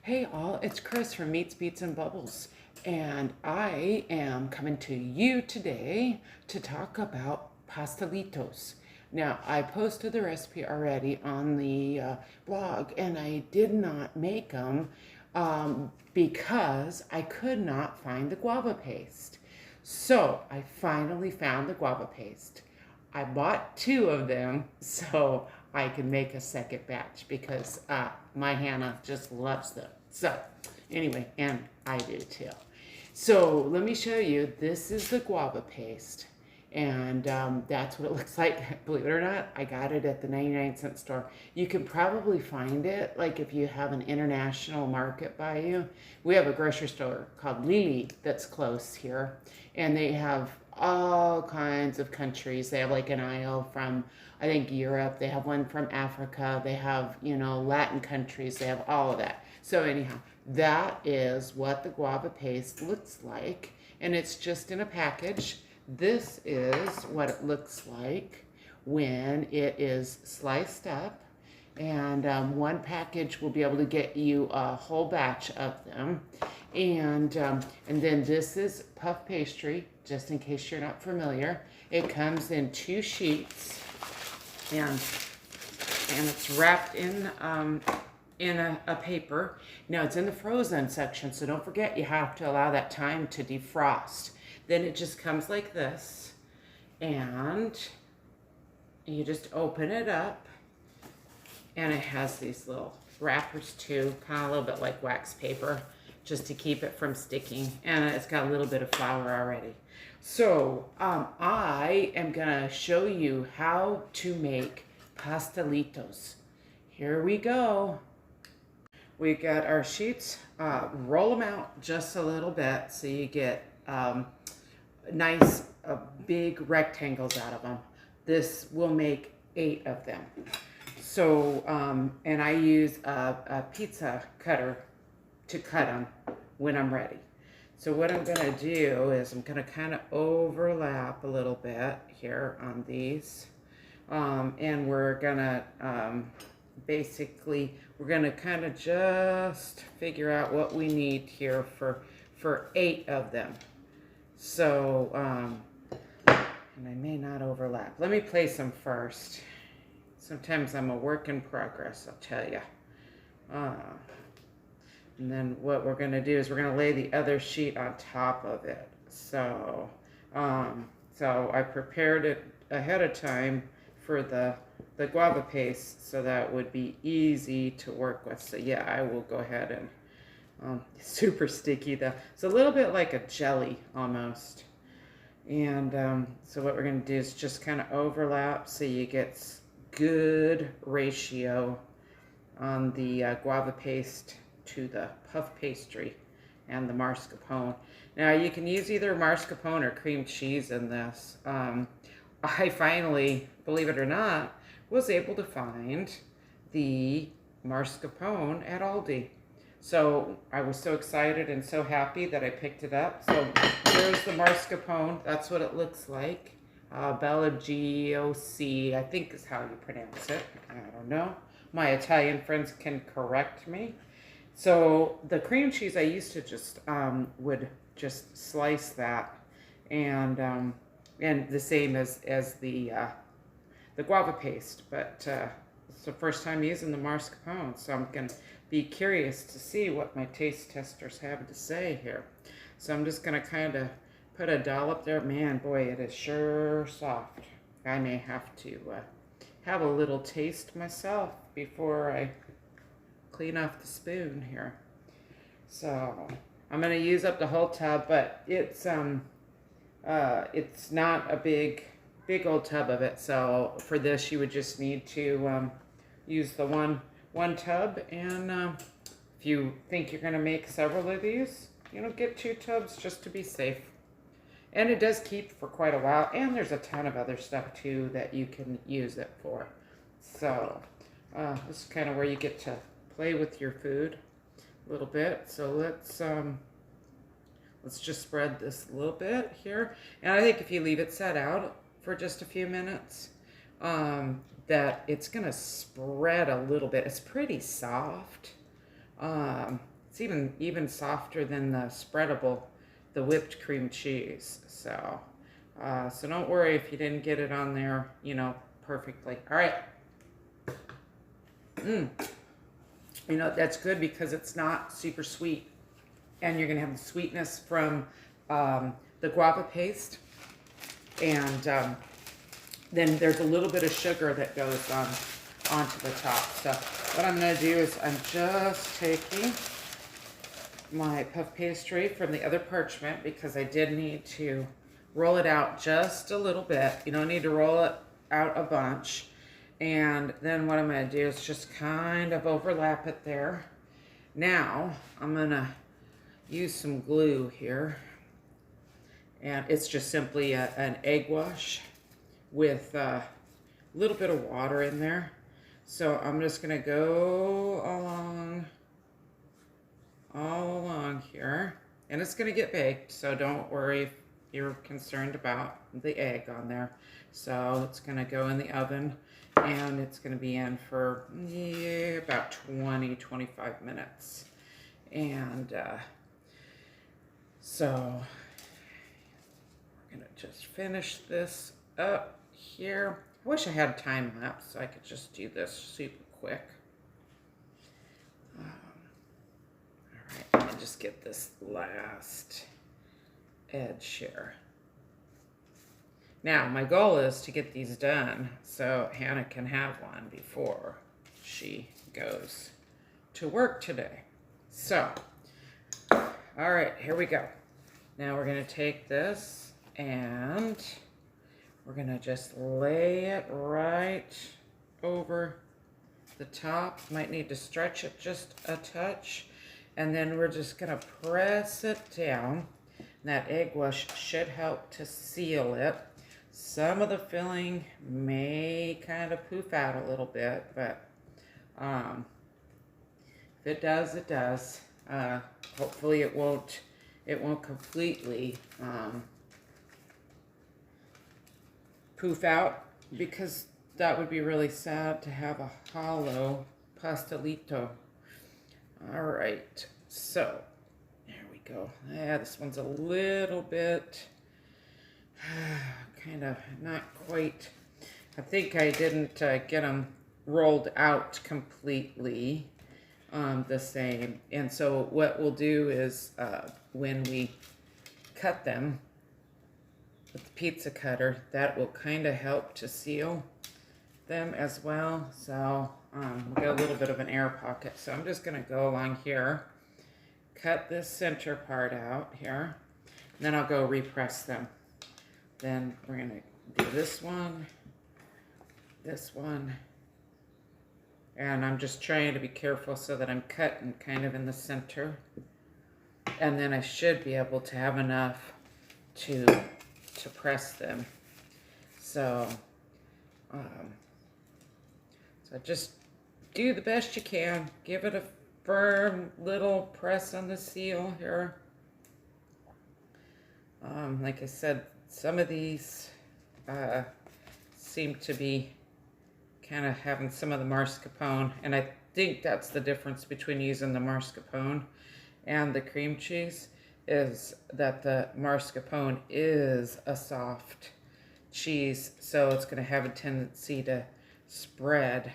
Hey all, it's Chris from Meats, Beats, and Bubbles, and I am coming to you today to talk about pastelitos. Now, I posted the recipe already on the blog, and I did not make them because I could not find the guava paste. So, I finally found the guava paste. I bought two of them so I can make a second batch because my Hannah just loves them. So anyway, and I do too. So let me show you. This is the guava paste. And that's what it looks like. Believe it or not, I got it at the 99-cent store. You can probably find it, like if you have an international market by you. We have a grocery store called Lily that's close here. And they have all kinds of countries. They have like an aisle from, I think, Europe. They have one from Africa. They have, Latin countries. They have all of that. So anyhow, that is what the guava paste looks like. And it's just in a package. This is what it looks like when it is sliced up. And one package will be able to get you a whole batch of them. And then this is puff pastry, just in case you're not familiar. It comes in 2 sheets, and it's wrapped in a paper. Now it's in the frozen section, so don't forget you have to allow that time to defrost. Then it just comes like this, and you just open it up, and it has these little wrappers too, kind of a little bit like wax paper, just to keep it from sticking, and it's got a little bit of flour already. So I am gonna show you how to make pastelitos. Here we go. We got our sheets, roll them out just a little bit so you get nice big rectangles out of them. This will make 8 of them. So, and I use a pizza cutter to cut them when I'm ready. So what I'm gonna do is I'm gonna kind of overlap a little bit here on these. And we're gonna, basically, we're gonna kind of just figure out what we need here for 8 of them. So, and I may not overlap. Let me place them first. Sometimes I'm a work in progress, I'll tell you. And then what we're going to do is we're going to lay the other sheet on top of it. So, so I prepared it ahead of time for the guava paste so that would be easy to work with. So yeah, I will go ahead and super sticky though. It's a little bit like a jelly almost. And so what we're going to do is just kind of overlap so you get good ratio on the guava paste to the puff pastry and the mascarpone. Now you can use either mascarpone or cream cheese in this. I finally, believe it or not, was able to find the mascarpone at Aldi. So I was so excited and so happy that I picked it up. So here's the mascarpone. That's what it looks like. Bella G-O-C, I think is how you pronounce it. I don't know. My Italian friends can correct me. So the cream cheese, I used to just would just slice that, and the same as the guava paste. But it's the first time using the mascarpone, so I'm gonna be curious to see what my taste testers have to say here. So I'm just gonna kind of put a dollop there. Man, boy, it is sure soft. I may have to have a little taste myself before I clean off the spoon here. So I'm going to use up the whole tub, but it's not a big old tub of it. So for this, you would just need to use the one tub. And if you think you're going to make several of these, get 2 tubs just to be safe. And it does keep for quite a while. And there's a ton of other stuff too that you can use it for. So this is kind of where you get to play with your food a little bit. So let's just spread this a little bit here. And I think if you leave it set out for just a few minutes, that it's gonna spread a little bit. It's pretty soft. It's even softer than the spreadable, the whipped cream cheese. So, so don't worry if you didn't get it on there, you know, perfectly. All right. You know, that's good because it's not super sweet. And you're going to have the sweetness from the guava paste. And then there's a little bit of sugar that goes onto the top. So what I'm going to do is I'm just taking my puff pastry from the other parchment because I did need to roll it out just a little bit. You don't need to roll it out a bunch. And then what I'm going to do is just kind of overlap it there. Now I'm going to use some glue here. And it's just simply an egg wash with a little bit of water in there. So I'm just going to go all along here. And it's going to get baked, so don't worry if you're concerned about the egg on there. So it's going to go in the oven, and it's going to be in for about 20-25 minutes. And so we're going to just finish this up here. I wish I had time lapse so I could just do this super quick. All right, let me just get this last edge here. Now, my goal is to get these done so Hannah can have one before she goes to work today. So, all right, here we go. Now we're going to take this and we're going to just lay it right over the top. Might need to stretch it just a touch. And then we're just going to press it down. That egg wash should help to seal it. Some of the filling may kind of poof out a little bit, but if it does, it does. Hopefully it won't completely poof out, because that would be really sad to have a hollow pastelito. All right, so there we go. Yeah, this one's a little bit kind of not quite. I think I didn't get them rolled out completely the same. And so what we'll do is when we cut them with the pizza cutter, that will kind of help to seal them as well. So we'll get a little bit of an air pocket. So I'm just going to go along here, cut this center part out here, and then I'll go repress them. Then we're going to do this one, and I'm just trying to be careful so that I'm cutting kind of in the center. And then I should be able to have enough to press them. So, so just do the best you can. Give it a firm little press on the seal here. Like I said, some of these seem to be kind of having some of the marscapone, and I think that's the difference between using the marscapone and the cream cheese, is that the marscapone is a soft cheese, so it's going to have a tendency to spread,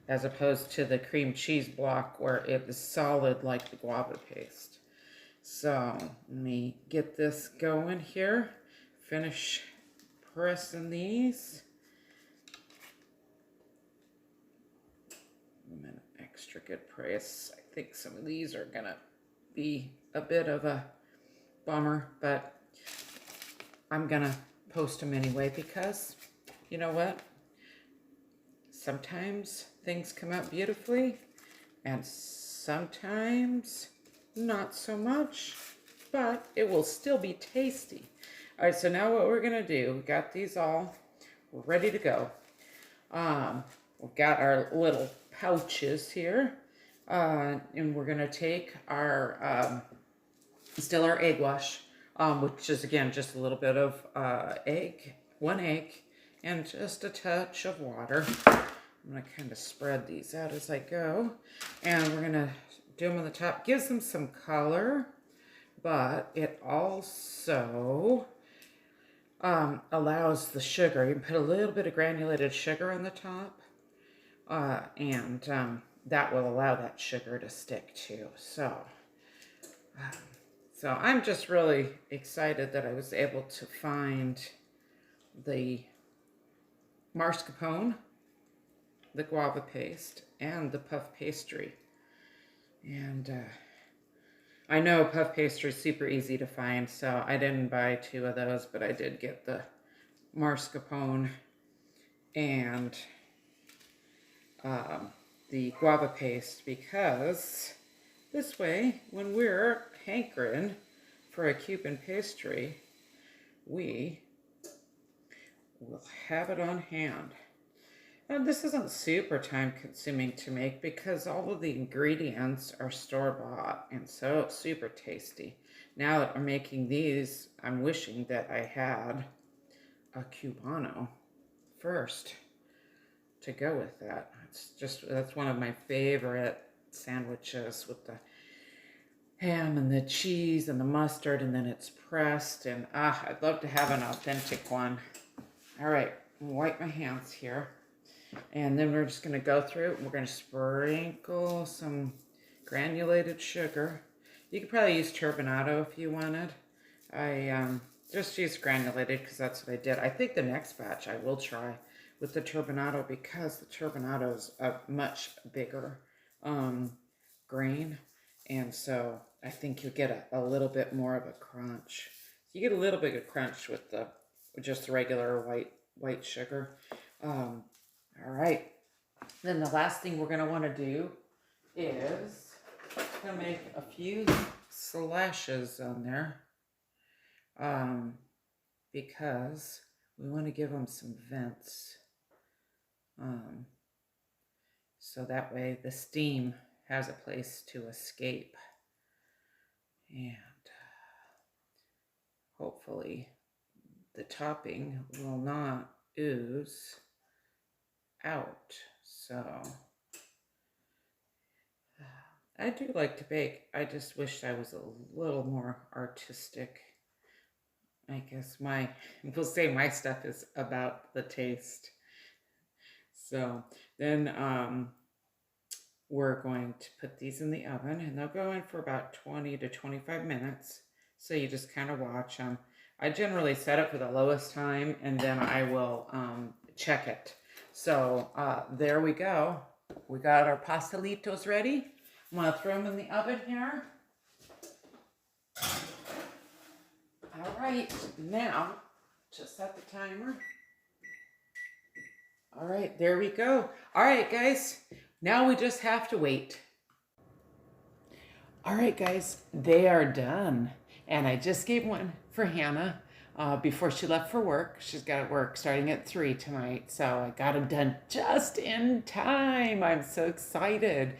as opposed to the cream cheese block where it is solid like the guava paste. So let me get this going here. Finish pressing these. An extra good press. I think some of these are gonna be a bit of a bummer, but I'm gonna post them anyway, because you know what? Sometimes things come out beautifully and sometimes not so much, but it will still be tasty. All right, so now what we're gonna do, we got these all ready to go. We've got our little pouches here, and we're gonna take our, still our egg wash, which is again, just a little bit of one egg, and just a touch of water. I'm gonna kind of spread these out as I go, and we're gonna do them on the top. Gives them some color, but it also allows the sugar. You can put a little bit of granulated sugar on the top, and that will allow that sugar to stick too. So I'm just really excited that I was able to find the marscapone, the guava paste, and the puff pastry. And I know puff pastry is super easy to find, so I didn't buy 2 of those, but I did get the marscapone and the guava paste, because this way, when we're hankering for a Cuban pastry, we will have it on hand. And this isn't super time consuming to make because all of the ingredients are store-bought and so super tasty. Now that I'm making these, I'm wishing that I had a Cubano first to go with that. That's one of my favorite sandwiches, with the ham and the cheese and the mustard, and then it's pressed, and I'd love to have an authentic one. All right, wipe my hands here. And then we're just going to go through it. We're going to sprinkle some granulated sugar. You could probably use turbinado if you wanted. I just used granulated because that's what I did. I think the next batch I will try with the turbinado, because the turbinado is a much bigger grain. And so I think you'll get a little bit more of a crunch. You get a little bit of crunch with just the regular white sugar. All right, then the last thing we're going to want to do is going to make a few slashes on there, because we want to give them some vents, so that way the steam has a place to escape, and hopefully the topping will not ooze out. So I do like to bake. I just wish I was a little more artistic. I guess we'll say my stuff is about the taste. So then we're going to put these in the oven, and they'll go in for about 20 to 25 minutes. So you just kind of watch them. I generally set it for the lowest time, and then I will check it. So there we go. We got our pastelitos ready. I'm going to throw them in the oven here. All right, now just set the timer. All right, there we go. All right, guys, now we just have to wait. All right, guys, they are done. And I just gave one for Hannah before she left for work. She's got work starting at 3 tonight, so I got them done just in time. I'm so excited.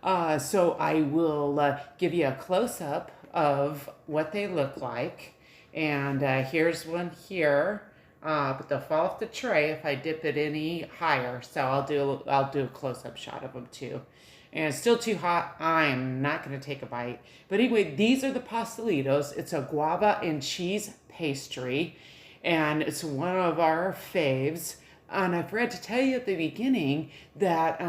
So I will give you a close-up of what they look like. And here's one here, but they'll fall off the tray if I dip it any higher. So I'll do a close-up shot of them too. And it's still too hot. I'm not going to take a bite. But anyway, these are the pastelitos. It's a guava and cheese pastry, and it's one of our faves. And I forgot to tell you at the beginning that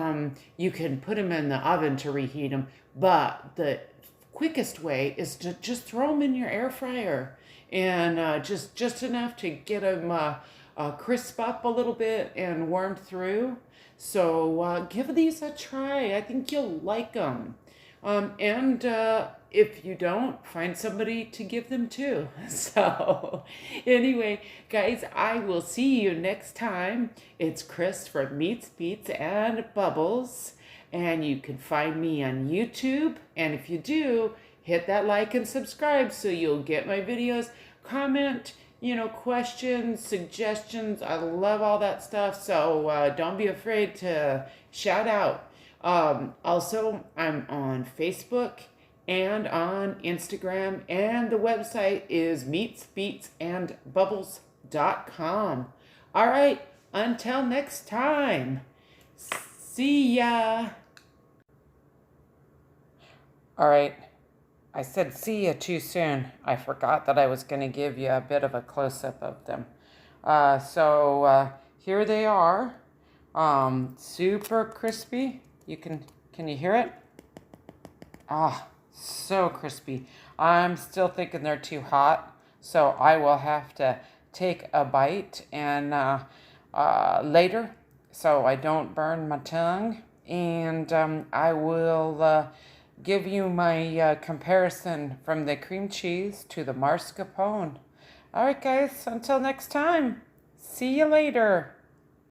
you can put them in the oven to reheat them, but the quickest way is to just throw them in your air fryer, and just enough to get them crisp up a little bit and warmed through. So give these a try. I think you'll like them. And if you don't, find somebody to give them to. So anyway, guys, I will see you next time. It's Chris from Meats, Beats, and Bubbles. And you can find me on YouTube. And if you do, hit that like and subscribe so you'll get my videos. Comment, questions, suggestions. I love all that stuff. So don't be afraid to shout out. Also, I'm on Facebook and on Instagram, and the website is meatsbeatsandbubbles.com. All right, until next time, see ya. All right. I said see you too soon. I forgot that I was going to give you a bit of a close-up of them. Here they are. Super crispy. Can you hear it? Ah, so crispy. I'm still thinking they're too hot, so I will have to take a bite and later, so I don't burn my tongue. And I will give you my comparison from the cream cheese to the mascarpone. All right, guys, until next time. See you later.